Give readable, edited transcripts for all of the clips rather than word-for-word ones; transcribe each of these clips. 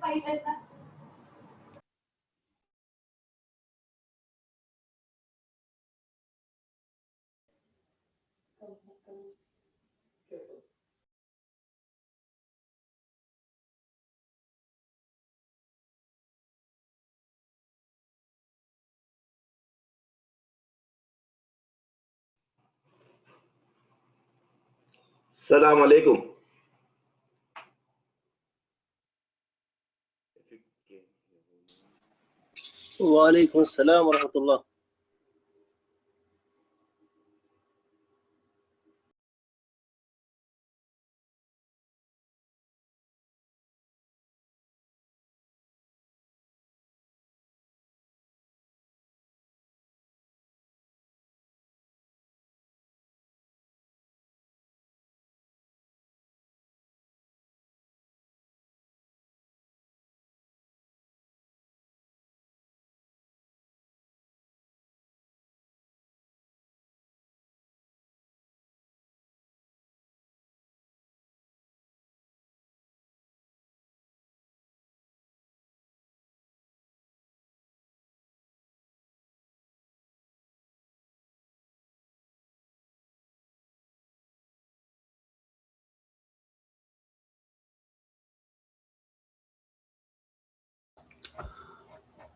Assalamu alaikum. Walaikum assalam wa rahmatullah.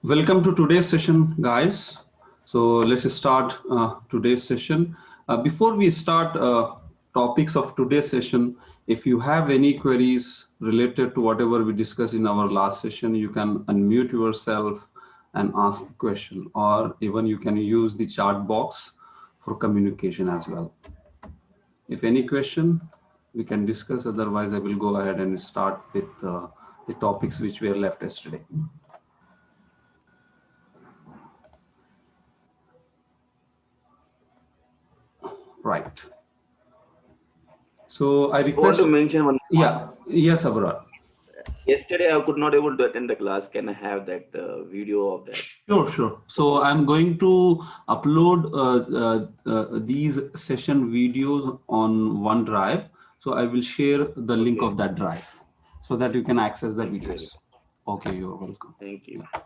Welcome to today's session, guys. So let's start today's session. Before we start topics of today's session, if you have any queries related to whatever we discussed in our last session, you can unmute yourself and ask the question, or even you can use the chat box for communication as well. If any question, we can discuss. Otherwise, I will go ahead and start with the topics which were left yesterday. Right. So I request. I want to mention one. Yeah. Yes, Abrar. Yesterday I could not able to attend the class. Can I have that video of that? Sure, sure. So I'm going to upload these session videos on OneDrive. So I will share the link of that drive so that you can access the videos. Okay, you're welcome. Thank you. Yeah.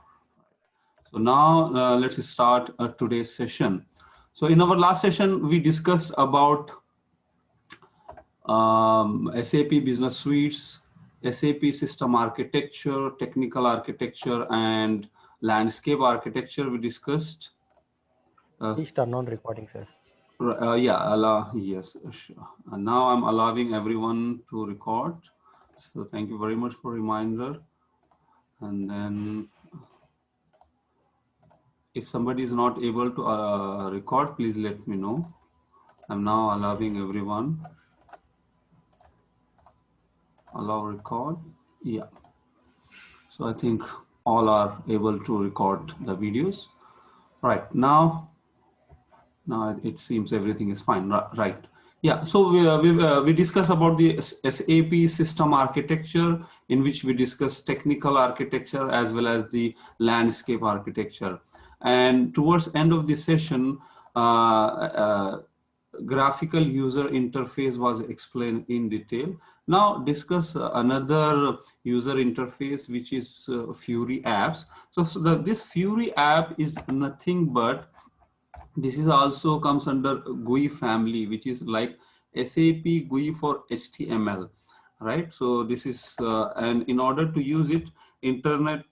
So now let's start today's session. So in our last session, we discussed about SAP Business Suites, SAP System Architecture, Technical Architecture, and Landscape Architecture we discussed. Please turn on recording, sir. Yeah, yes, sure. And now I'm allowing everyone to record. So thank you very much for reminder. And then if somebody is not able to record, please let me know. I'm now allowing everyone. Allow record. Yeah. So I think all are able to record the videos. Right now it seems everything is fine. Right. Yeah. So we discussed about the SAP system architecture, in which we discussed technical architecture as well as the landscape architecture. And towards end of the session, graphical user interface was explained in detail. Now discuss another user interface, which is Fury apps. So this Fury app is nothing but, this is also comes under GUI family, which is like SAP GUI for HTML, right? So this is, and in order to use it, internet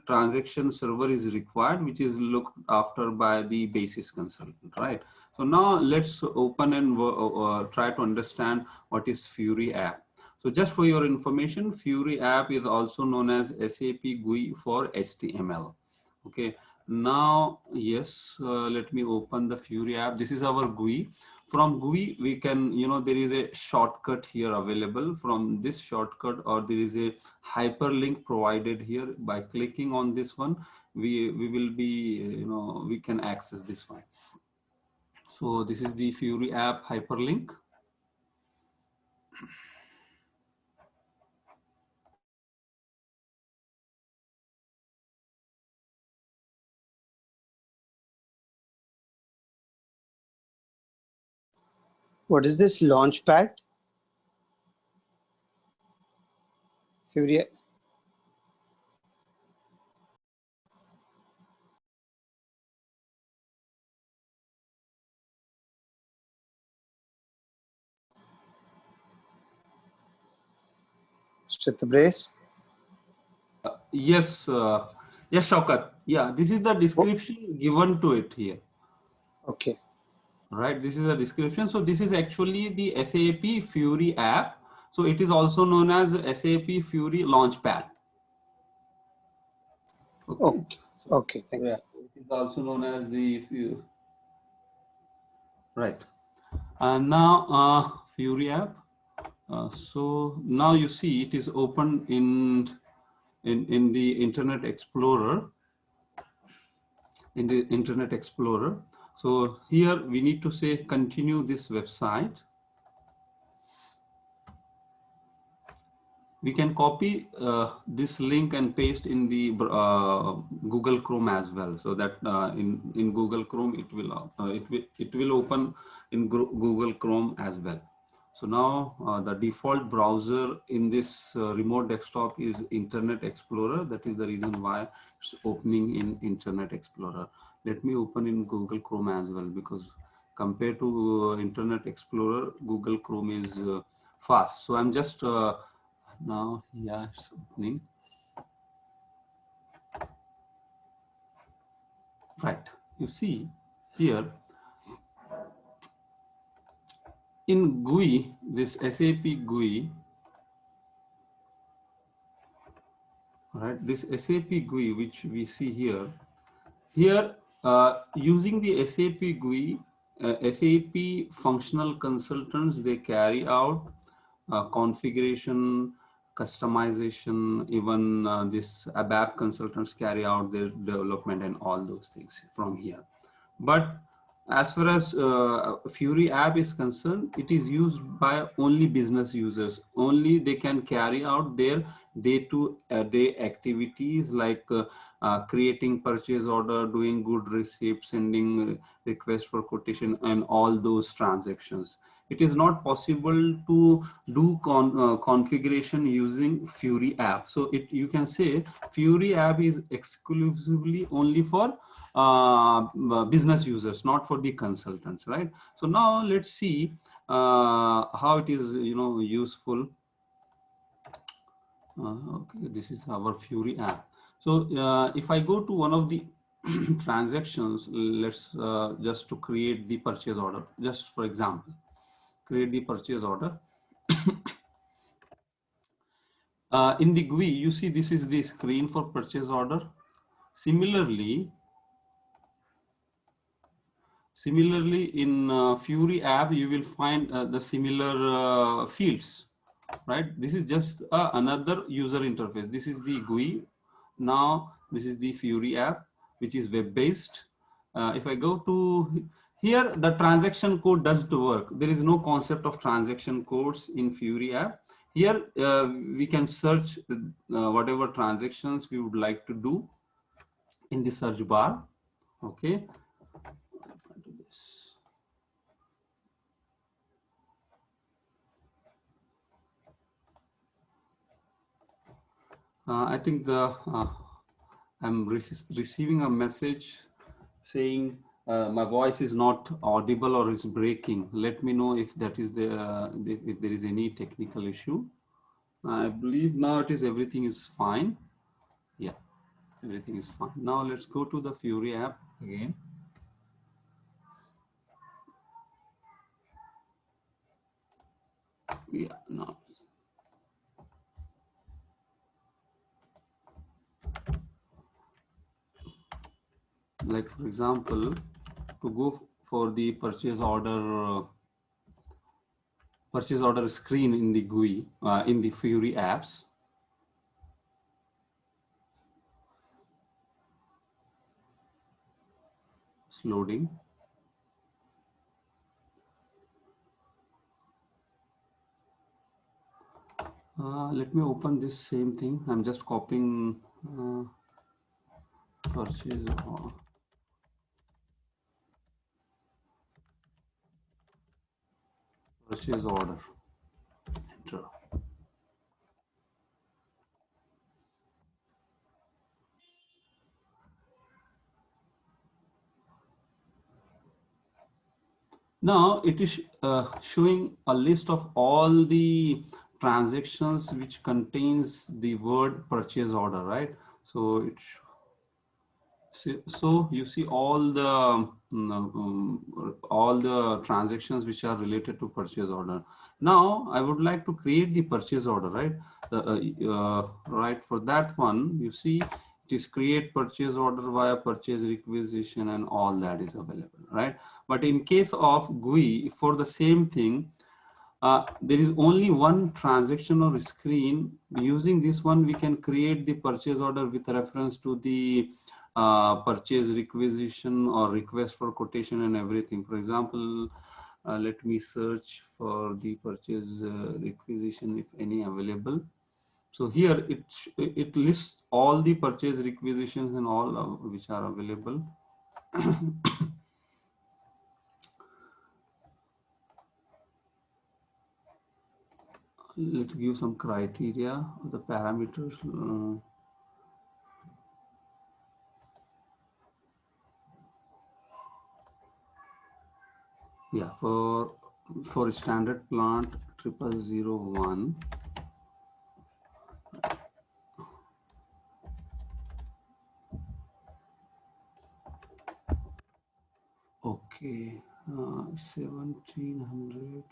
transaction server is required, which is looked after by the basis consultant, right? So now let's open and try to understand what is Fury app. So just for your information, Fury app is also known as SAP GUI for HTML. Okay. Now, yes, let me open the Fury app. This is our GUI. From GUI, we can, there is a shortcut here available. From this shortcut, or there is a hyperlink provided here. By clicking on this one, we will be, we can access this one. So this is the Fury app hyperlink. What is this Launchpad? Fury. with the brace? Yes, yes, Shaukat. Yeah, this is the description given to it here. Okay. Right, this is a description. So this is actually the SAP Fiori app. So it is also known as SAP Fiori Launchpad. Okay. Okay. Okay. Thank you. Yeah, it is also known as the Fiori. Right. And now Fiori app. So now you see it is open in the Internet Explorer. In the Internet Explorer. So here we need to say continue this website. We can copy this link and paste in the Google Chrome as well, so that in Google Chrome it will open in Google Chrome as well. So now the default browser in this remote desktop is Internet Explorer. That is the reason why it's opening in Internet Explorer. Let me open in Google Chrome as well, because compared to Internet Explorer, Google Chrome is fast. So I'm just now, yeah, it's opening. Right. You see here in GUI, this SAP GUI, right? This SAP GUI, which we see here, using the SAP GUI, SAP functional consultants, they carry out configuration, customization, even this ABAP consultants carry out their development and all those things from here. But as far as Fiori app is concerned, it is used by only business users. Only they can carry out their day-to-day activities, like creating purchase order, doing good receipt, sending request for quotation, and all those transactions. It is not possible to do configuration using Fiori app. So you can say Fiori app is exclusively only for business users, not for the consultants, right? So now let's see how it is, useful. Okay, this is our Fiori app. So if I go to one of the transactions, let's just to create the purchase order, just for example, create the purchase order. In the GUI, you see this is the screen for purchase order. Similarly, in Fiori app, you will find the similar fields, right? This is just another user interface. This is the GUI. Now, this is the Fiori app, which is web-based. If I go to here, the transaction code doesn't work. There is no concept of transaction codes in Fiori app. Here, we can search whatever transactions we would like to do in the search bar. Okay. I think I'm receiving a message saying my voice is not audible or is breaking. Let me know if that is if there is any technical issue. I believe now everything is fine. Yeah, everything is fine. Now let's go to the Fiori app again. Yeah, no. Like for example, to go for the purchase order screen in the GUI, in the Fiori apps. It's loading. Let me open this same thing. I'm just copying purchase order. Enter. Now it is showing a list of all the transactions which contains the word purchase order, right? So so you see all the transactions which are related to purchase order. Now I would like to create the purchase order, right? Right, for that one, you see it is create purchase order via purchase requisition and all that is available, right? But in case of GUI, for the same thing, there is only one transaction or screen. Using this one, we can create the purchase order with reference to the purchase requisition or request for quotation and everything. For example, let me search for the purchase requisition, if any available. So here it lists all the purchase requisitions and all which are available. Let's give some criteria, the parameters. Yeah, for standard plant 0001. Okay, 1700.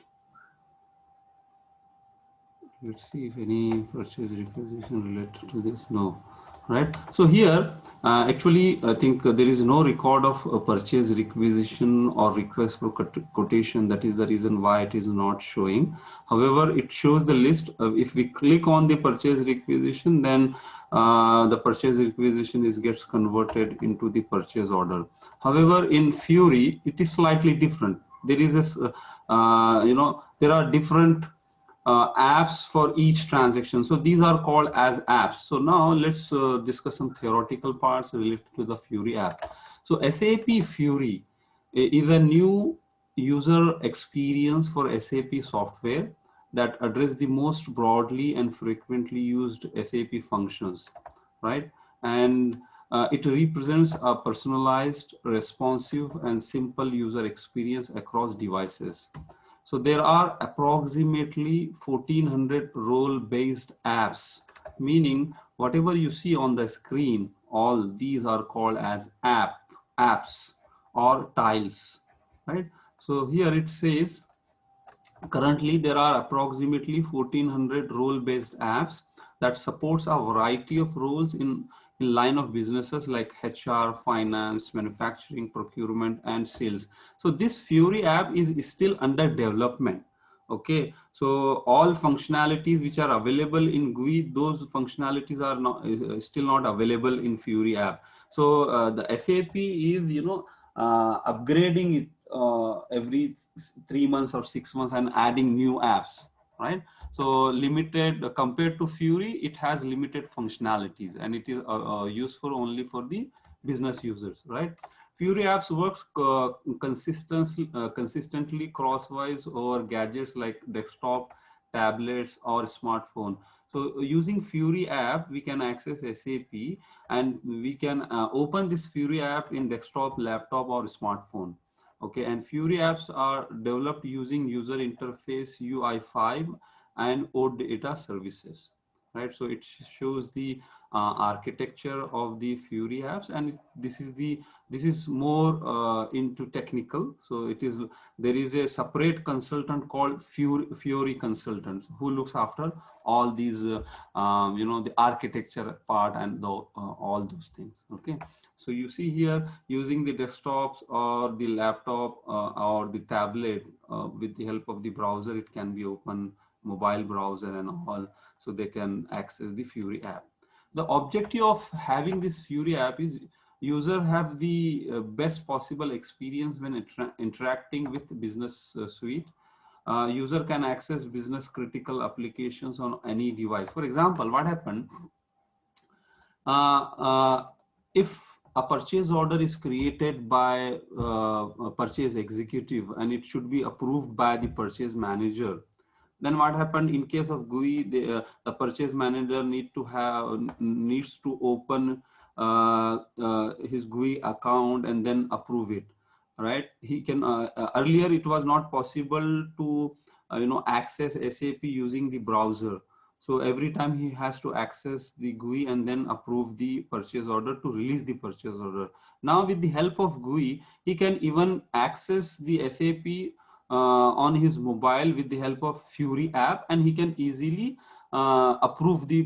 Let's see if any purchase requisition related to this. No, right? So here, actually, I think there is no record of a purchase requisition or request for quotation. That is the reason why it is not showing. However, it shows the list. If we click on the purchase requisition, then the purchase requisition gets converted into the purchase order. However, in Fury, it is slightly different. There is a, there are different apps for each transaction. So these are called as apps. So now let's discuss some theoretical parts related to the Fury app. So SAP Fury is a new user experience for SAP software that address the most broadly and frequently used SAP functions, right? And it represents a personalized, responsive, and simple user experience across devices. So there are approximately 1400 role-based apps, meaning whatever you see on the screen, all these are called as apps or tiles, right? So here it says, currently there are approximately 1400 role-based apps that supports a variety of roles in line of businesses like HR, finance, manufacturing, procurement, and sales. So this Fury app is still under development. Okay, so all functionalities which are available in GUI, those functionalities are not still not available in Fury app. So the SAP is, upgrading it every 3 months or 6 months and adding new apps, right? So limited compared to Fury, it has limited functionalities and it is useful only for the business users, right? Fury apps works consistently crosswise over gadgets like desktop, tablets, or smartphone. So using Fury app, we can access SAP and we can open this Fury app in desktop, laptop, or smartphone. Okay, and Fury apps are developed using user interface UI5 and OData services, right? So it shows the architecture of the Fury apps, and this is more into technical. So there is a separate consultant called Fury consultants who looks after all these the architecture part and all those things. Okay, so you see here, using the desktops or the laptop or the tablet with the help of the browser, it can be open, mobile browser and all, so they can access the Fury app. The objective of having this Fury app is user have the best possible experience when interacting with business suite. User can access business critical applications on any device. For example, what happened if a purchase order is created by a purchase executive and it should be approved by the purchase manager, then what happened in case of GUI, the purchase manager needs to open his GUI account and then approve it, right? He can earlier it was not possible to access SAP using the browser. So every time he has to access the GUI and then approve the purchase order to release the purchase order. Now with the help of GUI, he can even access the SAP on his mobile with the help of Fury app, and he can easily approve the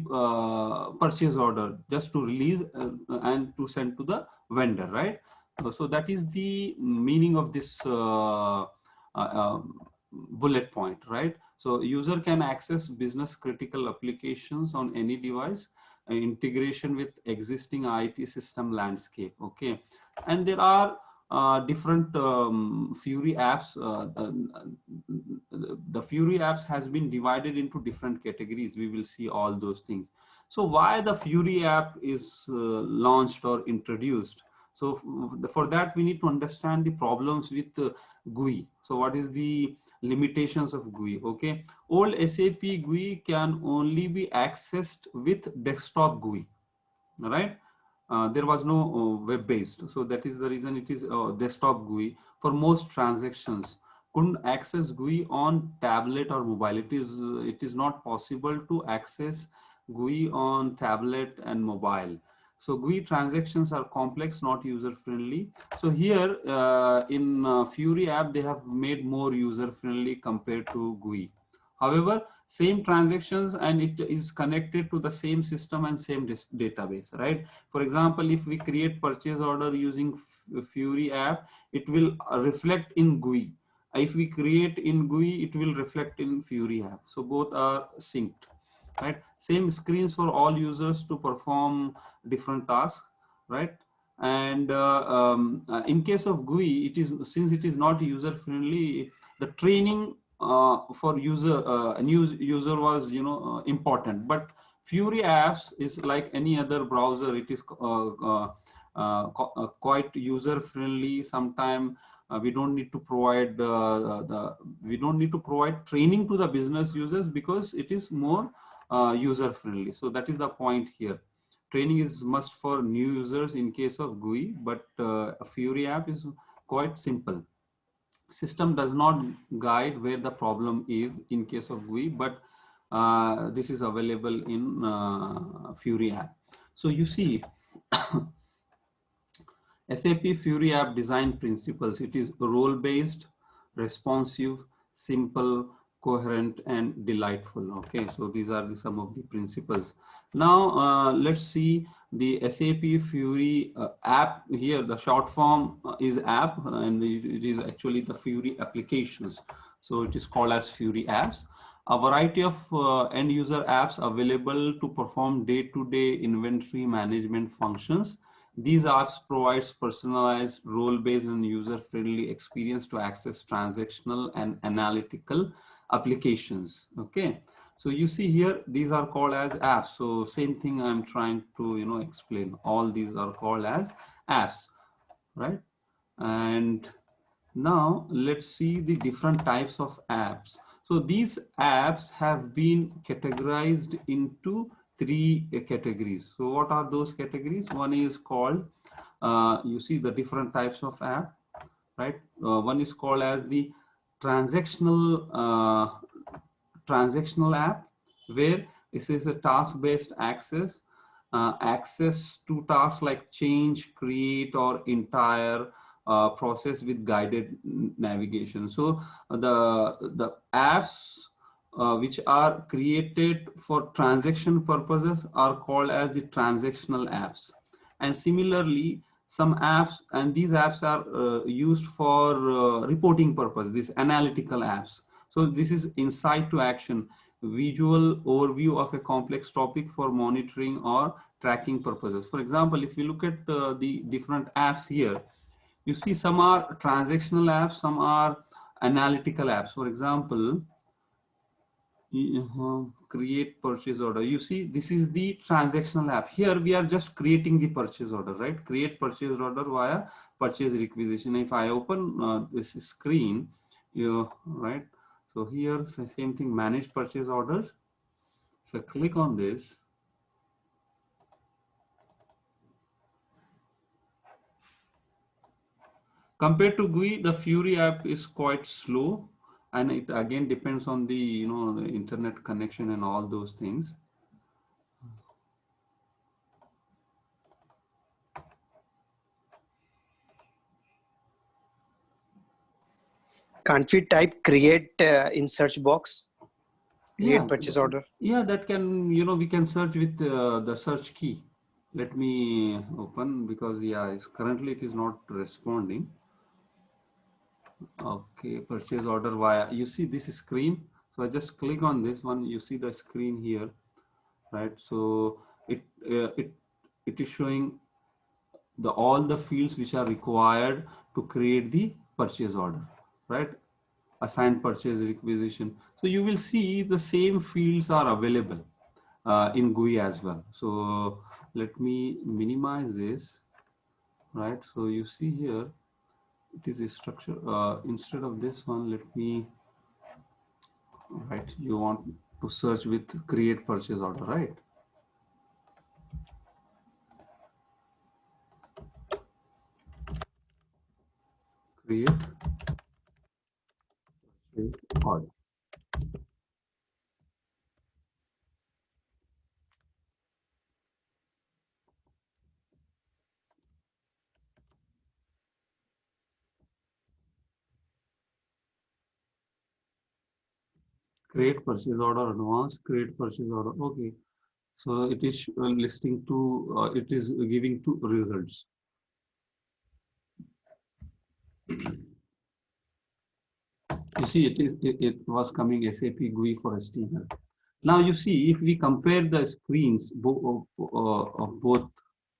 purchase order just to release and to send to the vendor, right? So that is the meaning of this bullet point, right? So user can access business critical applications on any device, integration with existing IT system landscape. Okay, and there are different Fury apps. The Fury apps has been divided into different categories. We will see all those things. So why the Fury app is launched or introduced? So for that, we need to understand the problems with GUI. So what is the limitations of GUI? Okay, old SAP GUI can only be accessed with desktop GUI, right? There was no web-based, so that is the reason it is desktop GUI for most transactions. Couldn't access GUI on tablet or mobile. It is not possible to access GUI on tablet and mobile. So GUI transactions are complex, not user-friendly. So here in Fury app, they have made more user-friendly compared to GUI. However, same transactions and it is connected to the same system and same database, right? For example, if we create purchase order using Fury app, it will reflect in GUI. If we create in GUI, it will reflect in Fury app. So both are synced, right? Same screens for all users to perform different tasks, right? And in case of GUI, since it is not user friendly, the training for a new user was important. But Fury apps is like any other browser. It is quite user friendly. Sometimes we don't need to provide training to the business users because it is more user friendly. So that is the point here. Training is must for new users in case of GUI, but a Fury app is quite simple. System does not guide where the problem is in case of GUI, but this is available in Fury app. So you see, SAP Fury app design principles. It is role-based, responsive, simple, coherent, and delightful. Okay, so these are some of the principles. Now let's see the SAP Fury app. Here the short form is app, and it is actually the Fury applications. So it is called as Fury apps. A variety of end user apps available to perform day-to-day inventory management functions. These apps provides personalized, role-based and user-friendly experience to access transactional and analytical applications. Okay, so you see here, these are called as apps. So same thing I'm trying to explain. All these are called as apps, right? And now let's see the different types of apps. So these apps have been categorized into three categories. So what are those categories? One is called, you see the different types of app, right? One is called as the transactional app, where this is a task-based access, access to tasks like change, create, or entire process with guided navigation. So the apps which are created for transaction purposes are called as the transactional apps. And similarly, some apps, and these apps are used for reporting purpose, these analytical apps. So this is insight to action, visual overview of a complex topic for monitoring or tracking purposes. For example, if you look at the different apps here, you see some are transactional apps, some are analytical apps. For example, create purchase order. You see, this is the transactional app. Here we are just creating the purchase order, right? Create purchase order via purchase requisition. If I open this screen, right? So here, same thing, manage purchase orders. If I click on this, compared to GUI, the Fury app is quite slow And it again depends on the, you know, the internet connection and all those things. Can't we type create in search box? Create purchase order. Yeah, that can, you know, we can search with the search key. Let me open, because yeah, currently it is not responding. Okay, purchase order via, you see this screen. So I just click on this one, you see the screen here, right? So it is showing the all the fields which are required to create the purchase order, right? Assigned purchase requisition. So you will see the same fields are available in GUI as well. So let me minimize this, right? So you see here, it is a structure. Instead of this one, let me, right, you want to search with create purchase order, right? Create purchase order. Create purchase order, advanced, create purchase order. Okay. So it is listing two, it is giving two results. You see, it was coming SAP GUI for HTML. Now you see, if we compare the screens of both,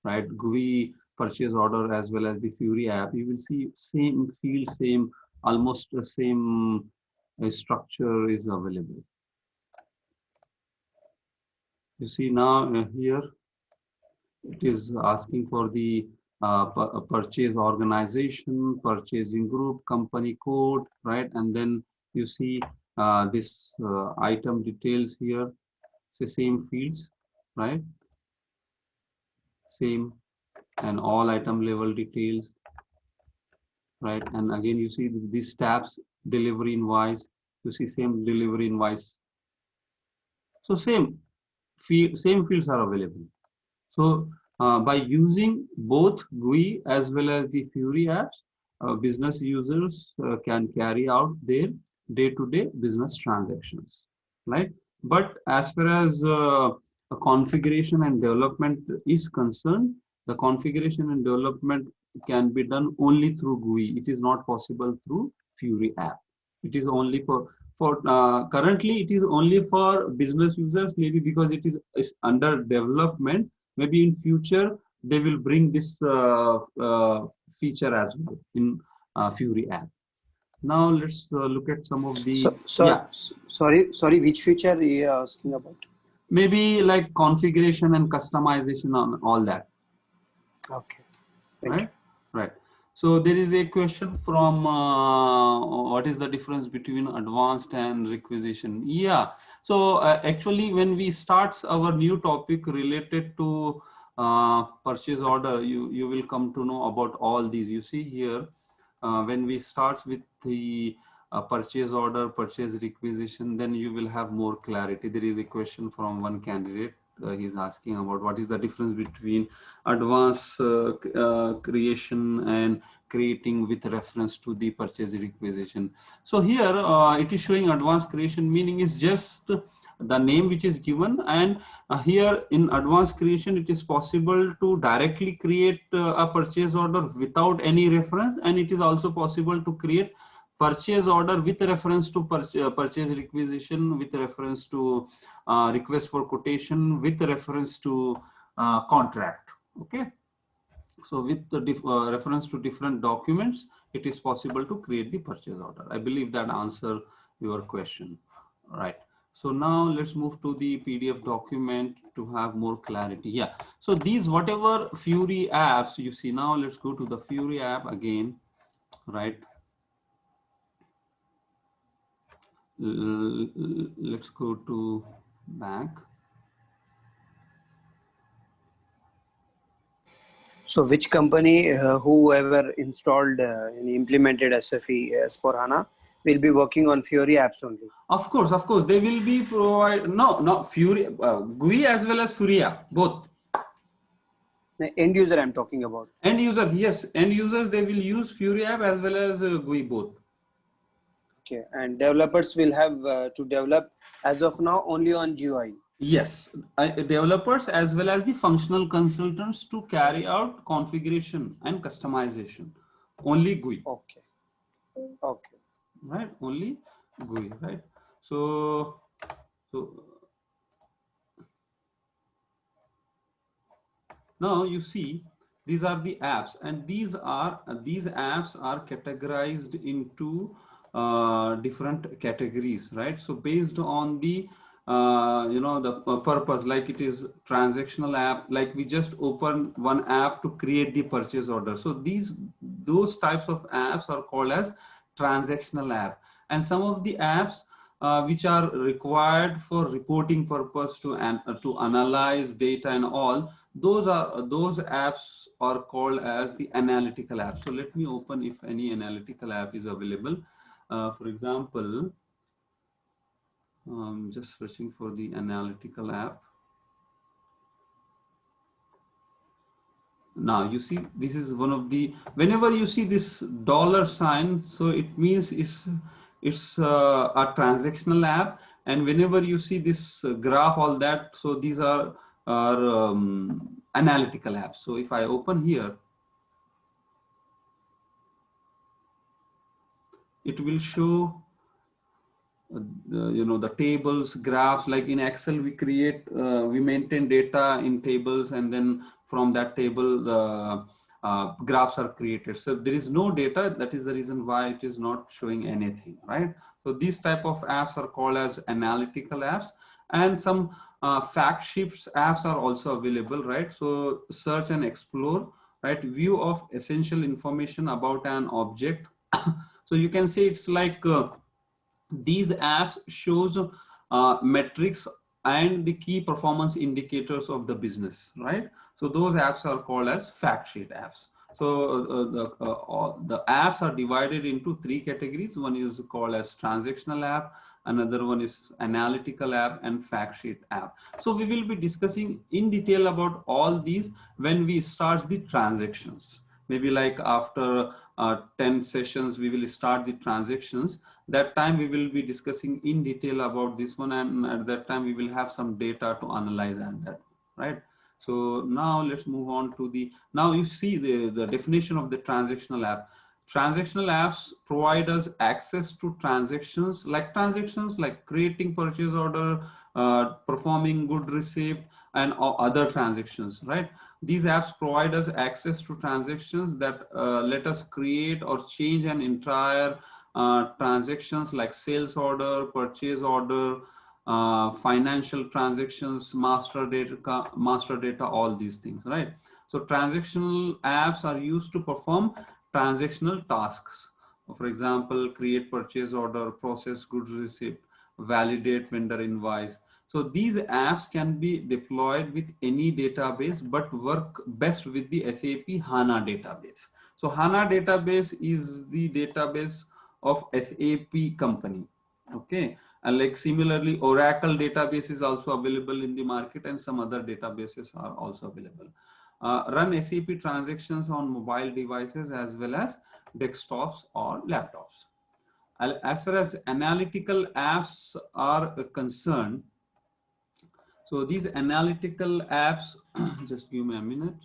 right, GUI purchase order as well as the Fury app, you will see same field, same, almost the same structure is available. You see now here, it is asking for the purchase organization, purchasing group, company code, right? And then you see this item details here, the same fields, right? Same, and all item level details, right? And again, you see these tabs, delivery invoice, you see same delivery invoice. So same fields are available. So by using both GUI as well as the Fury apps, business users can carry out their day-to-day business transactions, right? But as far as configuration and development is concerned, the configuration and development can be done only through GUI. It is not possible through Fury app. It is only for currently it is only for business users, maybe because it is under development. Maybe in future they will bring this feature as well in Fury app. Now let's look at some of the Sorry, which feature are you asking about? Maybe like configuration and customization on all that. Okay. Right. So there is a question from what is the difference between advanced and requisition? Yeah. So actually, when we start our new topic related to purchase order, you will come to know about all these. You see here, when we start with the purchase order, purchase requisition, then you will have more clarity. There is a question from one candidate. He's asking about what is the difference between advanced creation and creating with reference to the purchase requisition. So here it is showing advanced creation, meaning is just the name which is given, and here in advanced creation it is possible to directly create a purchase order without any reference, and it is also possible to create purchase order with reference to purchase requisition, with reference to request for quotation, with reference to contract. Okay, so with the reference to different documents, it is possible to create the purchase order. I believe that answer your question, right? So now let's move to the PDF document to have more clarity. Yeah, so these whatever Fury apps you see, now let's go to the Fury app again, right? Let's go to back. So which company, whoever installed and implemented SFE S4HANA, will be working on Fiori apps only. Of course, they will be provide no Fury GUI as well as Fury app, both. The end user I'm talking about. End users, yes, end users, they will use Fury app as well as GUI both. Okay, and developers will have to develop as of now only on GUI. Yes, developers as well as the functional consultants to carry out configuration and customization. Only GUI. Okay. Okay. Right, only GUI, right? So now you see these are the apps, and these apps are categorized into different categories, right? So based on the the purpose, like it is transactional app, like we just open one app to create the purchase order. So those types of apps are called as transactional app. And some of the apps which are required for reporting purpose to analyze data and all, those apps are called as the analytical apps. So let me open if any analytical app is available. For example, just searching for the analytical app. Now you see, this is one of the, whenever you see this dollar sign, so it means it's a transactional app. And whenever you see this graph, all that, so these are analytical apps. So if I open here, it will show the tables, graphs. Like in Excel, we maintain data in tables, and then from that table the graphs are created. So there is no data. That is the reason why it is not showing anything, right? So these type of apps are called as analytical apps. And some fact sheets apps are also available, right? So search and explore, right? View of essential information about an object. So you can say it's like these apps shows metrics and the key performance indicators of the business, right? So those apps are called as fact sheet apps. So the apps are divided into three categories. One is called as transactional app, another one is analytical app, and fact sheet app. So we will be discussing in detail about all these when we start the transactions. Maybe like after 10 sessions, we will start the transactions. That time we will be discussing in detail about this one, and at that time we will have some data to analyze and that, right? So now let's move on to now you see the definition of the transactional app. Transactional apps provide us access to transactions like creating purchase order, performing good receipt, and other transactions, right? These apps provide us access to transactions that let us create or change an entire transactions like sales order, purchase order, financial transactions, master data, all these things, right? So transactional apps are used to perform transactional tasks. For example, create purchase order, process goods receipt, validate vendor invoice. So these apps can be deployed with any database, but work best with the SAP HANA database. So HANA database is the database of SAP company. Okay. And like similarly, Oracle database is also available in the market, and some other databases are also available. Run SAP transactions on mobile devices as well as desktops or laptops. As far as analytical apps are concerned, so these analytical apps, just give me a minute.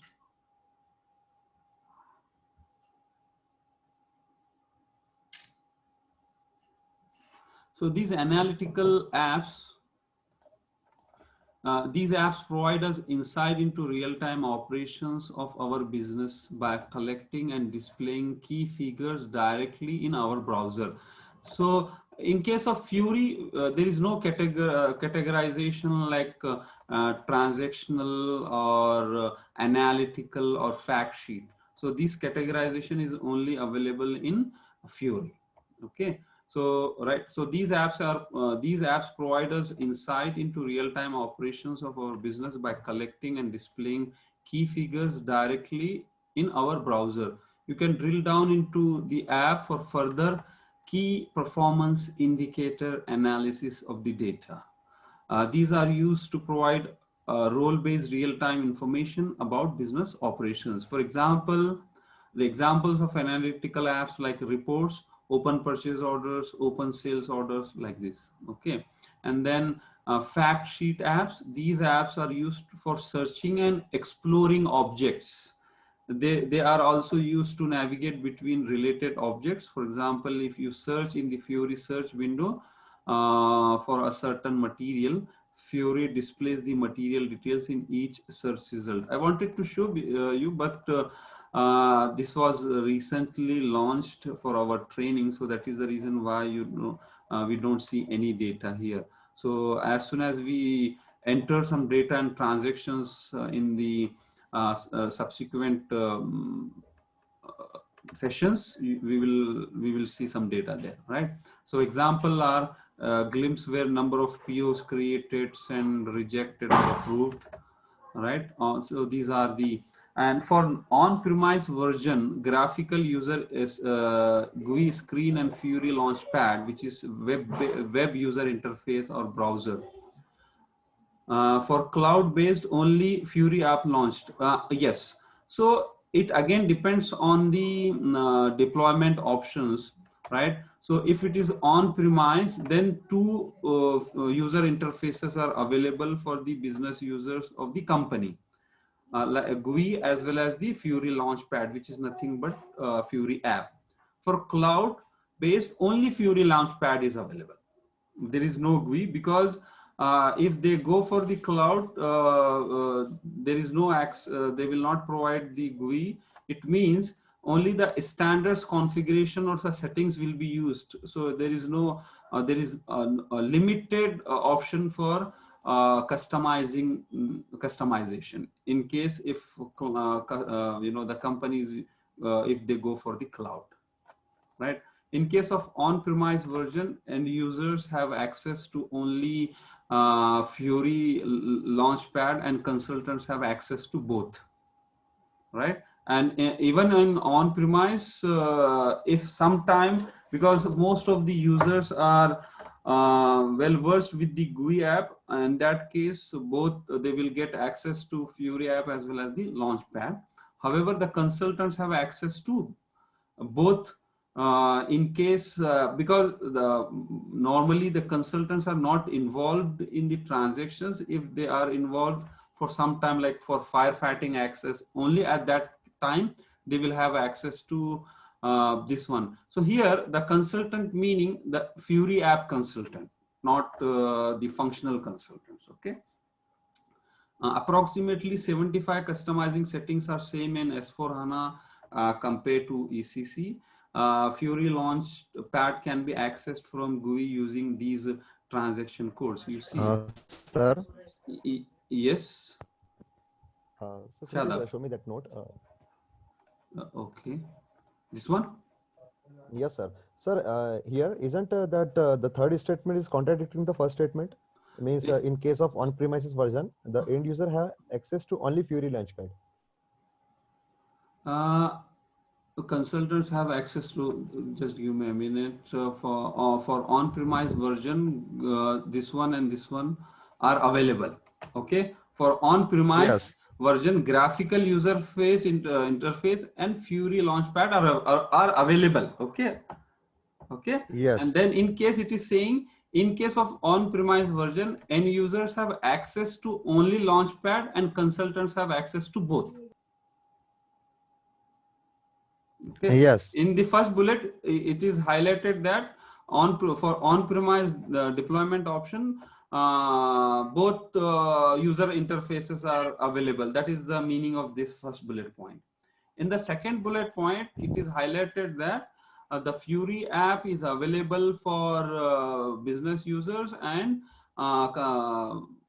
So these analytical apps, these apps provide us insight into real-time operations of our business by collecting and displaying key figures directly in our browser. So in case of Fury, there is no categorization like transactional or analytical or fact sheet. So this categorization is only available in Fury. Okay. So, right. So these apps provide us insight into real-time operations of our business by collecting and displaying key figures directly in our browser. You can drill down into the app for further key performance indicator analysis of the data. These are used to provide role-based real-time information about business operations. For example, the examples of analytical apps like reports, open purchase orders, open sales orders, like this. Okay, and then fact sheet apps. These apps are used for searching and exploring objects. They are also used to navigate between related objects. For example, if you search in the Fiori search window for a certain material, Fiori displays the material details in each search result. I wanted to show you, but this was recently launched for our training, so that is the reason why we don't see any data here. So as soon as we enter some data and transactions in the subsequent sessions, we will see some data there, right? So example are glimpse where number of POs created, sent, rejected, or approved, right? So these are the, and for on-premise version, graphical user is GUI screen and Fiori Launchpad, which is web user interface or browser. For cloud-based, only Fiori app launched. Yes. So it again depends on the deployment options, right? So if it is on-premise, then two user interfaces are available for the business users of the company. Like GUI as well as the Fiori Launchpad, which is nothing but Fiori app. For cloud-based, only Fiori Launchpad is available. There is no GUI, because if they go for the cloud, there is no they will not provide the GUI. It means only the standards configuration or the settings will be used. So there is no, there is a limited option for customization in case if the companies if they go for the cloud, right? In case of on-premise version, end users have access to only Fiori Launchpad, and consultants have access to both, right? And even in on-premise, if sometime, because most of the users are well versed with the GUI app, in that case, both they will get access to Fiori app as well as the Launchpad. However, the consultants have access to both in case, because normally the consultants are not involved in the transactions. If they are involved for some time, like for firefighting access, only at that time they will have access to this one. So here the consultant meaning the Fiori app consultant, not the functional consultants. Okay. Approximately 75 customizing settings are same in S4HANA compared to ECC. Fiori Launchpad can be accessed from GUI using these transaction codes. You see, sir. Yes. So please show me that note. Okay, this one. Yes, sir. Sir, here isn't that the third statement is contradicting the first statement? It means in case of on-premises version, the end user have access to only Fiori Launchpad. Consultants have access to, just give me a minute, for on-premise version, this one and this one are available. Okay, for on-premise version, graphical user face interface and Fiori Launchpad are available. Okay. Okay. Yes. And then in case it is saying, in case of on-premise version, end users have access to only Launchpad and consultants have access to both. Okay. Yes. In the first bullet, it is highlighted that for on-premise deployment option, both user interfaces are available. That is the meaning of this first bullet point. In the second bullet point, it is highlighted that the Fiori app is available for business users, and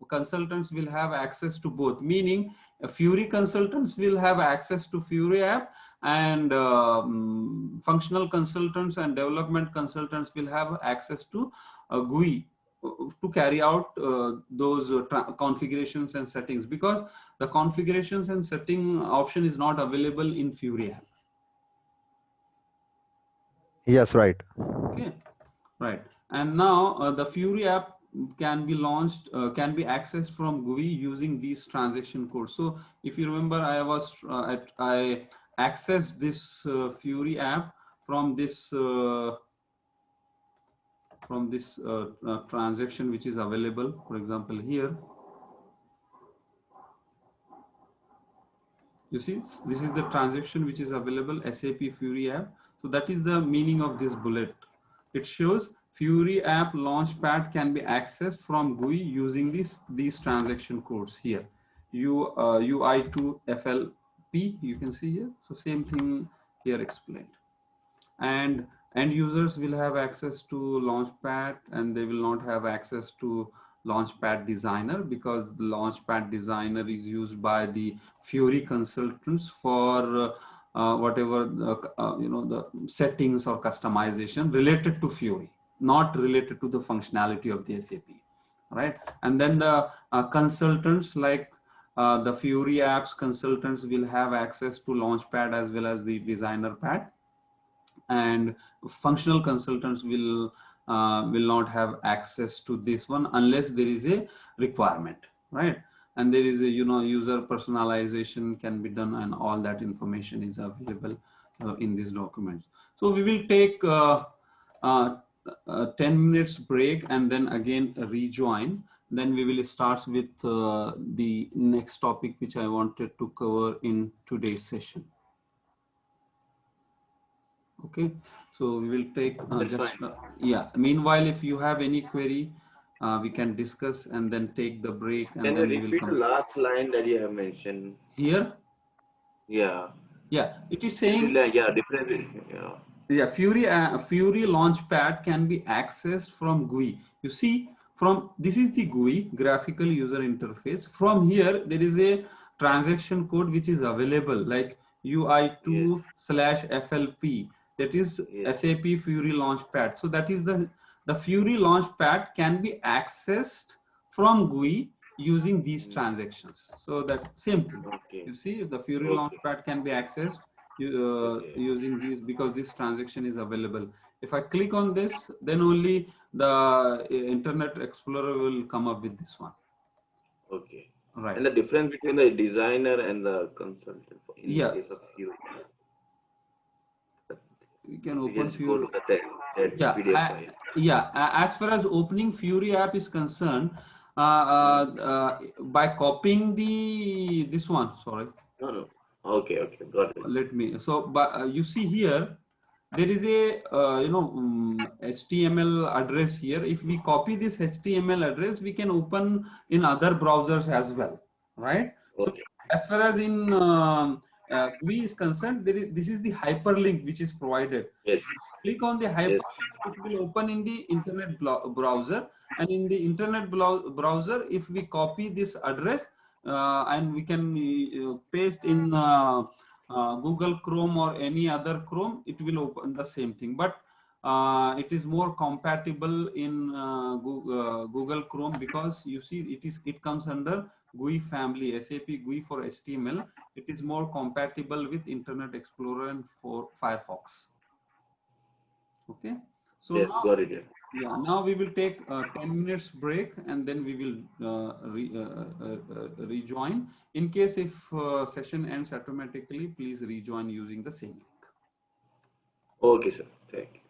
consultants will have access to both, meaning Fiori consultants will have access to Fiori app, and functional consultants and development consultants will have access to GUI to carry out those configurations and settings, because the configurations and setting option is not available in Fiori app. Yes, right. Okay, right. And now the Fury app can be launched, can be accessed from GUI using these transaction codes. So if you remember, I accessed this Fury app from this transaction which is available. For example, here you see this is the transaction which is available, SAP Fury app. So that is the meaning of this bullet. It shows Fury app launchpad can be accessed from GUI using these transaction codes here. UI2FLP, you can see here. So same thing here explained. And end users will have access to Launchpad, and they will not have access to Launchpad Designer, because the Launchpad Designer is used by the Fury consultants for whatever the settings or customization related to Fury, not related to the functionality of the SAP, right? And then the consultants like the Fury apps consultants will have access to Launchpad as well as the Designer pad, and functional consultants will not have access to this one unless there is a requirement, right? And there is a user personalization can be done, and all that information is available in these documents. So we will take 10 minutes break and then again rejoin. Then we will start with the next topic which I wanted to cover in today's session. Okay, so we will take yeah. Meanwhile, if you have any query, we can discuss and then take the break, and Can you then we will repeat come. the last line that you have mentioned? Here? Yeah. Yeah, it is saying. Yeah, different. Yeah. Yeah, Fury Launchpad can be accessed from GUI. You see, this is the GUI, graphical user interface. From here, there is a transaction code which is available, like UI2/FLP. That is SAP Fury Launchpad. So that is the Fury Launchpad can be accessed from GUI using these transactions. So that same thing. Okay. You see, the Fury Launchpad can be accessed using these, because this transaction is available. If I click on this, then only the Internet Explorer will come up with this one. Okay. Right. And the difference between the designer and the consultant in the case of Fury. You can open just Fury. go to the PDF file. As far as opening Fury app is concerned, by copying this one, sorry. No. Okay, got it. Let me. So, but you see here, there is a HTML address here. If we copy this HTML address, we can open in other browsers as well, right? Okay. So, as far as in GUI is concerned, this is the hyperlink which is provided. Yes. Click on the hyperlink, it will open in the internet browser, and in the internet browser, if we copy this address and we can paste in Google Chrome or any other Chrome, it will open the same thing. But it is more compatible in Google Chrome, because you see it comes under GUI family, SAP GUI for HTML. It is more compatible with Internet Explorer and for Firefox. Okay, so yes, now, got it. Yeah, now we will take 10 minutes break, and then we will rejoin. In case if session ends automatically, please rejoin using the same link. Okay, sir. Thank you.